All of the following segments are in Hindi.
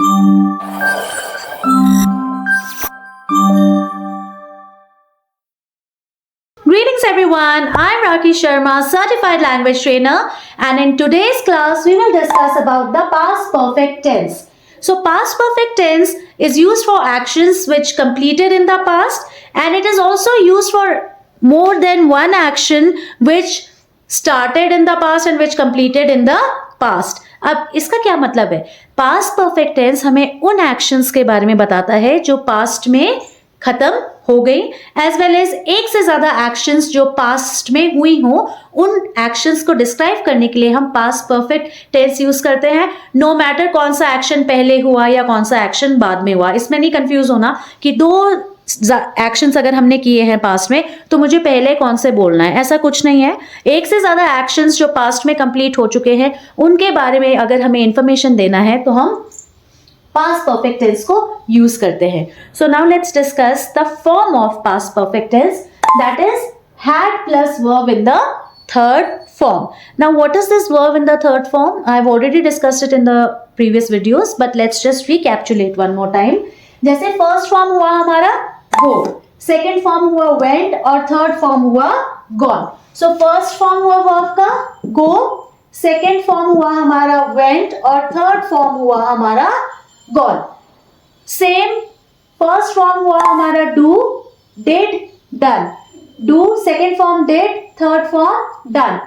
Greetings everyone, I'm Rakhi Sharma, Certified Language Trainer, and in today's class we will discuss about the past perfect tense. So past perfect tense is used for actions which completed in the past, and it is also used for more than one action which started in the past and which completed in the past. अब इसका क्या मतलब है? पास्ट परफेक्ट टेंस हमें उन एक्शंस के बारे में बताता है जो पास्ट में खत्म हो गई, एज वेल एज एक से ज्यादा एक्शंस जो पास्ट में हुई हो, उन एक्शंस को डिस्क्राइब करने के लिए हम पास्ट परफेक्ट टेंस यूज करते हैं, नो मैटर कौन सा एक्शन पहले हुआ या कौन सा एक्शन बाद में हुआ. इसमें नहीं कंफ्यूज होना कि दो एक्शंस अगर हमने किए हैं पास्ट में तो मुझे पहले कौन से बोलना है, ऐसा कुछ नहीं है. एक से ज्यादा एक्शंस जो पास्ट में कंप्लीट हो चुके हैं उनके बारे में अगर हमें इंफॉर्मेशन देना है तो हम पास्ट परफेक्ट टेंस को यूज करते हैं. So now let's discuss the form of past perfect tense, that is had plus verb in the third form. Now what is this verb in the third form? I've already discussed it in the previous videos, but let's just recapitulate one more time. जैसे फर्स्ट फॉर्म हुआ हमारा go, सेकेंड फॉर्म हुआ went और थर्ड फॉर्म हुआ gone. सो फर्स्ट फॉर्म हुआ वर्ब का go, सेकेंड फॉर्म हुआ हमारा went और थर्ड फॉर्म हुआ हमारा gone. सेम फर्स्ट फॉर्म हुआ हमारा do, did, done. do, second form did, third form done.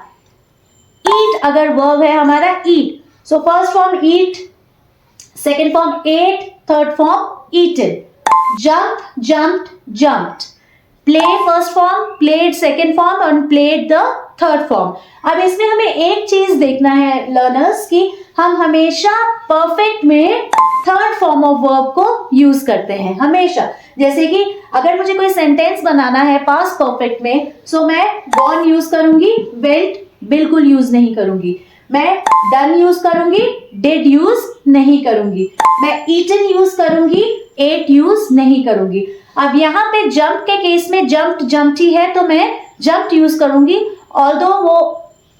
eat अगर वर्ब है हमारा eat, so first form eat, second form ate, third form eaten. jump, jumped, jumped. play first form, played second form और played द थर्ड फॉर्म. अब इसमें हमें एक चीज देखना है लर्नर्स कि हम हमेशा परफेक्ट में थर्ड फॉर्म ऑफ वर्ब को यूज करते हैं हमेशा. जैसे कि अगर मुझे कोई सेंटेंस बनाना है पास्ट परफेक्ट में, सो मैं gone यूज करूंगी, went बिल्कुल यूज नहीं करूंगी. मैं done यूज करूंगी, did यूज नहीं करूंगी. मैं eaten यूज करूंगी, ate यूज नहीं करूंगी. अब यहाँ पे jump के केस में jumped jumped ही है तो मैं jumped यूज करूंगी, ऑल्दो वो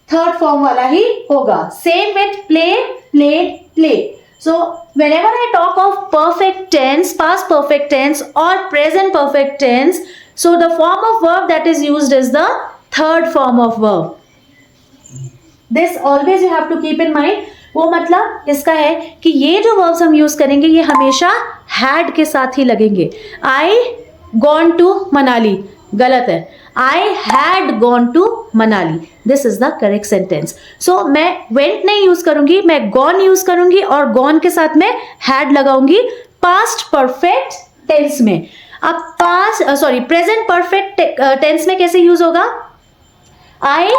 थर्ड फॉर्म वाला ही होगा. Same with play, played, played. So whenever I talk of perfect tense, past perfect tense or present perfect tense, so the form of verb that is used is the third form of verb. This always you have to keep in mind. वो मतलब इसका है कि ये जो verbs हम यूज करेंगे ये हमेशा had के साथ ही लगेंगे. I gone to Manali गलत है. I had gone to Manali. This is the correct sentence. So मैं went नहीं यूज करूंगी, मैं gone यूज करूंगी और gone के साथ में had लगाऊंगी past perfect tense में. अब present perfect tense में कैसे यूज होगा? I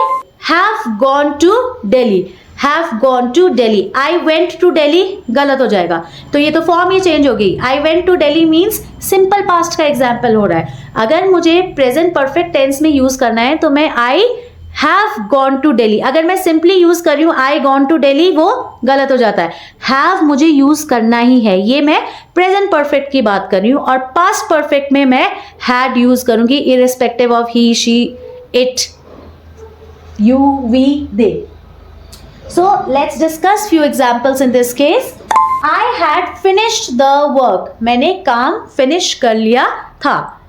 have gone to Delhi. have gone to Delhi. I went to Delhi गलत हो जाएगा, तो ये तो फॉर्म ही चेंज हो गई. I went to Delhi means simple past का एग्जाम्पल हो रहा है. अगर मुझे प्रेजेंट परफेक्ट टेंस में यूज करना है तो मैं I have gone to Delhi. अगर मैं सिंपली यूज कर रही हूँ I gone to Delhi, वो गलत हो जाता है. have मुझे यूज करना ही है, ये मैं प्रेजेंट परफेक्ट की बात कर रही हूँ. और पास्ट परफेक्ट में मैं had यूज करूंगी irrespective of he, she, it, you, we, they. So let's discuss few examples in this case. I had finished the work. मैंने काम finish कर लिया था.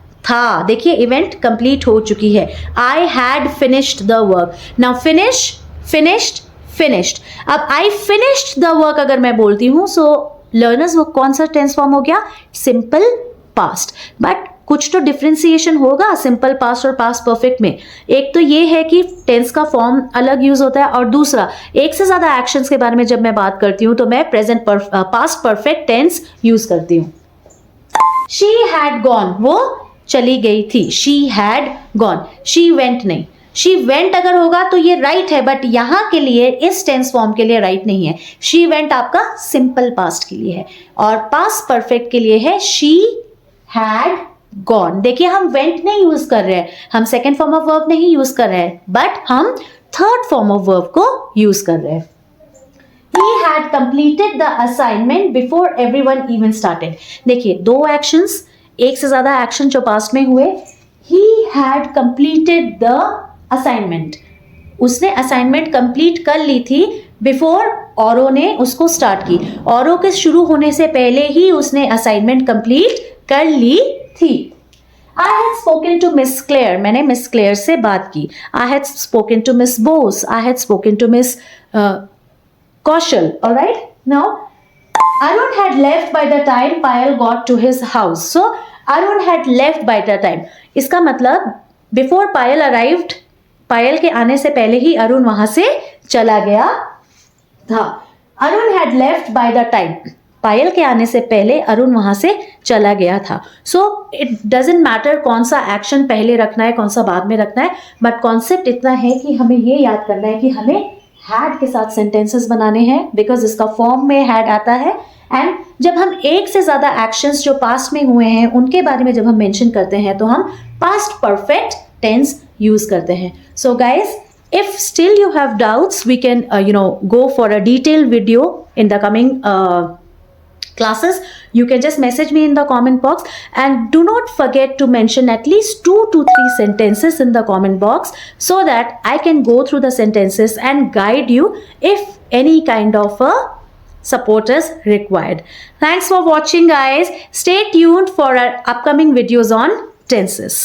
देखिए इवेंट कंप्लीट हो चुकी है. I had finished the work. Now finish, finished, finished. अब I finished the work अगर मैं बोलती हूँ, so learners वो कौन सा टेंस फॉर्म हो गया? Simple past. बट कुछ तो डिफ्रेंसिएशन होगा सिंपल पास्ट और पास्ट परफेक्ट में. एक तो ये है कि टेंस का फॉर्म अलग यूज होता है, और दूसरा एक से ज्यादा एक्शंस के बारे में जब मैं बात करती हूँ तो मैं present past perfect tense use करती हूँ. शी हैड गॉन, वो चली गई थी. She had gone. She went नहीं. शी वेंट अगर होगा तो ये राइट है, बट यहाँ के लिए इस टेंस फॉर्म के लिए राइट नहीं है. शी वेंट आपका सिंपल पास्ट के लिए है और पास्ट परफेक्ट के लिए है शी हैड गॉन. देखिए हम वेंट नहीं यूज कर रहे हैं, हम सेकेंड फॉर्म ऑफ वर्ब नहीं यूज कर रहे हैं, बट हम थर्ड फॉर्म ऑफ वर्ब को यूज कर रहे हैं. He had completed the assignment before everyone even started. देखिए दो एक्शंस, एक से ज्यादा एक्शन जो पास्ट में हुए. He had completed the assignment. उसने असाइनमेंट कंप्लीट कर ली थी बिफोर औरों ने उसको स्टार्ट की, औरों के शुरू होने से पहले ही उसने असाइनमेंट कंप्लीट कर ली थी। I had spoken to Miss Claire, मैंने मिस क्लेयर से बात की। I had spoken to Miss Bose, I had spoken to Miss Kaushal, alright? Now, Arun had left by the time Payal got to his house. So, Arun had left by the time. इसका मतलब before Payal arrived, पायल के आने से पहले ही अरुण वहां से चला गया था। Arun had left by the time, Payal के आने से पहले अरुण वहां से चला गया था। सो इट डजेंट मैटर कौन सा एक्शन पहले रखना है, कौन सा बाद में रखना है, बट कॉन्सेप्ट इतना है कि हमें ये याद करना है कि हमें हैड के साथ सेंटेंसेस बनाने हैं, बिकॉज इसका फॉर्म में हैड आता है। एंड जब हम एक से ज्यादा एक्शंस जो पास्ट में हुए हैं उनके बारे में जब हम मेंशन करते हैं तो हम पास्ट परफेक्ट टेंस यूज करते हैं। So guys, if still you have doubts, we can go for a detailed video in the coming classes. You can just message me in the comment box, and do not forget to mention at least 2 to 3 sentences in the comment box so that I can go through the sentences and guide you if any kind of a support is required. Thanks for watching, guys. Stay tuned for our upcoming videos on tenses.